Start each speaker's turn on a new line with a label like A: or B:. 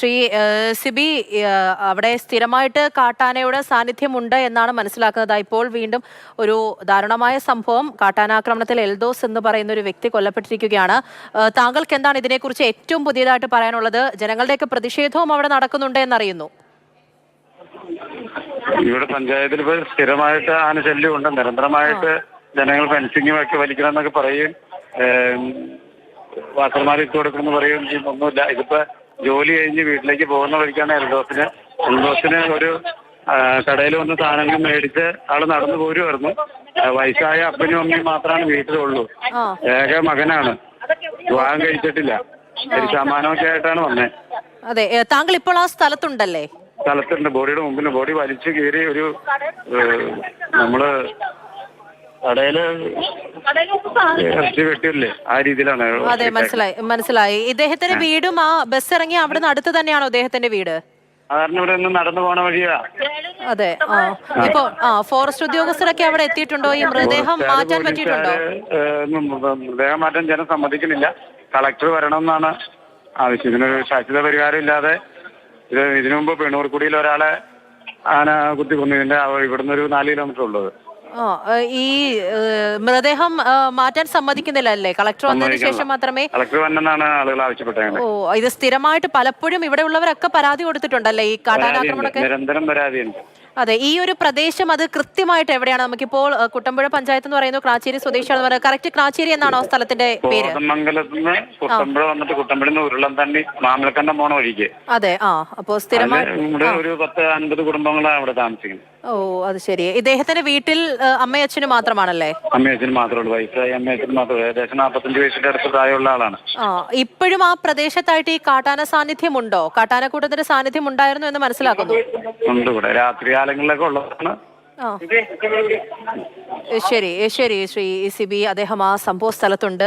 A: ശ്രീ സിബി, അവിടെ സ്ഥിരമായിട്ട് കാട്ടാനയുടെ സാന്നിധ്യമുണ്ട് എന്നാണ് മനസ്സിലാക്കുന്നത്. ഇപ്പോൾ വീണ്ടും ഒരു ദാരുണമായ സംഭവം, കാട്ടാനാക്രമണത്തിൽ എൽദോസ് എന്ന് പറയുന്ന ഒരു വ്യക്തി കൊല്ലപ്പെട്ടിരിക്കുകയാണ്. താങ്കൾക്ക് എന്താണ് ഇതിനെക്കുറിച്ച് ഏറ്റവും പുതിയതായിട്ട് പറയാനുള്ളത്? ജനങ്ങളുടെയൊക്കെ പ്രതിഷേധവും അവിടെ നടക്കുന്നുണ്ട് എന്നറിയുന്നു.
B: ഇവിടെ പഞ്ചായത്തിൽ ഇപ്പോൾ സ്ഥിരമായിട്ട് ആനശല്യം ഉണ്ട്. നിരന്തരമായിട്ട് ജനങ്ങൾ ഫെൻസിങ് ഒക്കെ വലിക്കണം എന്നൊക്കെ പറയും, വാസർമാർ ഇട്ട് കൊടുക്കണമെന്ന് പറയും. ഒന്നുമില്ല. ഇതിപ്പോ ജോലി കഴിഞ്ഞ് വീട്ടിലേക്ക് പോകുന്ന വഴിക്കാണ് എൽദോസിന് ഒരു കടയിൽ വന്ന് സാധനങ്ങൾ മേടിച്ച് ആള് നടന്നു പോരുമായിരുന്നു. വയസ്സായ അപ്പനും അമ്മയും മാത്രമാണ് വീട്ടിലുള്ളൂ. ഏക മകനാണ്, വിവാഹം കഴിച്ചിട്ടില്ല. ഒരു ശതമാനമൊക്കെ ആയിട്ടാണ് വന്നേ.
A: അതെ, താങ്കൾ ഇപ്പോൾ ആ സ്ഥലത്തുണ്ടല്ലേ?
B: സ്ഥലത്തുണ്ട്. ബോഡിയുടെ മുമ്പിൽ ബോഡി വലിച്ചു കീറി ഒരു നമ്മള് കടയില് ഇറച്ചി വെട്ടില്ലേ, ആ രീതിയിലാണ്.
A: അതെ, മനസ്സിലായി. ഇദ്ദേഹത്തിന്റെ വീടും ആ ബസ് ഇറങ്ങി അവിടെ നിന്ന് അടുത്ത് തന്നെയാണോ ഇദ്ദേഹത്തിന്റെ വീട്?
B: സാധാരണ ഇവിടെ നിന്ന് നടന്നു പോണ വഴിയാ.
A: അതെ. ഇപ്പൊ ഫോറസ്റ്റ് ഉദ്യോഗസ്ഥരൊക്കെ അവിടെ എത്തിയിട്ടുണ്ടോ? ഈ മൃതദേഹം മാറ്റാൻ പറ്റിയിട്ടുണ്ടോ?
B: മൃതദേഹം മാറ്റാൻ ജനം സമ്മതിക്കുന്നില്ല. കളക്ടർ വരണമെന്നാണ് ആവശ്യം. ഇതിനൊരു ശാശ്വത പരിഹാരം ഇല്ലാതെ ഇതിനു മുമ്പ് പെണ്ണൂർക്കുടിയിൽ ഒരാളെ ആന കുത്തി കൊന്നു. ഇതിന്റെ ഇവിടുന്ന് ഒരു 4 കിലോമീറ്റർ ഉള്ളത്.
A: ഈ മൃതദേഹം മാറ്റാൻ സമ്മതിക്കുന്നില്ല അല്ലേ? കളക്ടർ വന്നതിന് ശേഷം മാത്രമേ.
B: കളക്ടർ വന്നെന്നാണ് ആളുകൾ ആവശ്യപ്പെട്ടത്.
A: ഇത് സ്ഥിരമായിട്ട് പലപ്പോഴും ഇവിടെ ഉള്ളവരൊക്കെ പരാതി കൊടുത്തിട്ടുണ്ടല്ലേ ഈ കാട്ടാനാക്രമണമൊക്കെ?
B: നിരന്തരം പരാതിയുണ്ട്.
A: അതെ, ഈ ഒരു പ്രദേശം അത് കൃത്യമായിട്ട് എവിടെയാണ്? നമുക്കിപ്പോൾ കുട്ടമ്പുഴ പഞ്ചായത്ത് എന്ന് പറയുന്നു, ക്രാച്ചേരി സ്വദേശിയാണെന്ന് പറയുന്നത്. കറക്റ്റ് ക്രാച്ചേരി എന്നാണോ സ്ഥലത്തിന്റെ പേര്?
B: കോതമംഗലത്തുനിന്ന് കുട്ടമ്പുഴ വന്നിട്ട് കുട്ടമ്പുഴന്ന് ഉരുളൻതണ്ണി മാമലക്കണ്ടം പോണ വഴിക്ക്.
A: അതെ. അപ്പോ സ്ഥിരമായി
B: ഇവിടെ ഒരു 10-50 കുടുംബങ്ങളാണ് അവിടെ താമസിക്കുന്നത്.
A: അത് ശരി. ഇദ്ദേഹത്തിന്റെ വീട്ടിൽ അമ്മയച്ഛനും മാത്രമാണല്ലേ?
B: അമ്മയച്ഛന് മാത്രമേ ഉള്ളൂ. വയസ്സായി അമ്മയച്ഛന് മാത്രമേ. ഏകദേശം 45 വയസ്സിന്റെ അടുത്ത് പ്രായമുള്ള ആളാണ്.
A: ഇപ്പോഴും ആ പ്രദേശത്തായിട്ട് ഈ കാട്ടാന സാന്നിധ്യമുണ്ടോ? കാട്ടാനക്കൂട്ടത്തിന്റെ സാന്നിധ്യം ഉണ്ടായിരുന്നു എന്ന് മനസ്സിലാക്കുന്നു.
B: ഉണ്ട്. ഇവിടെ രാത്രി കാലങ്ങളിലൊക്കെ ഉള്ളതാണ്.
A: ശരി ശ്രീ സിബി, അദ്ദേഹം ആ സംഭവ സ്ഥലത്തുണ്ട്.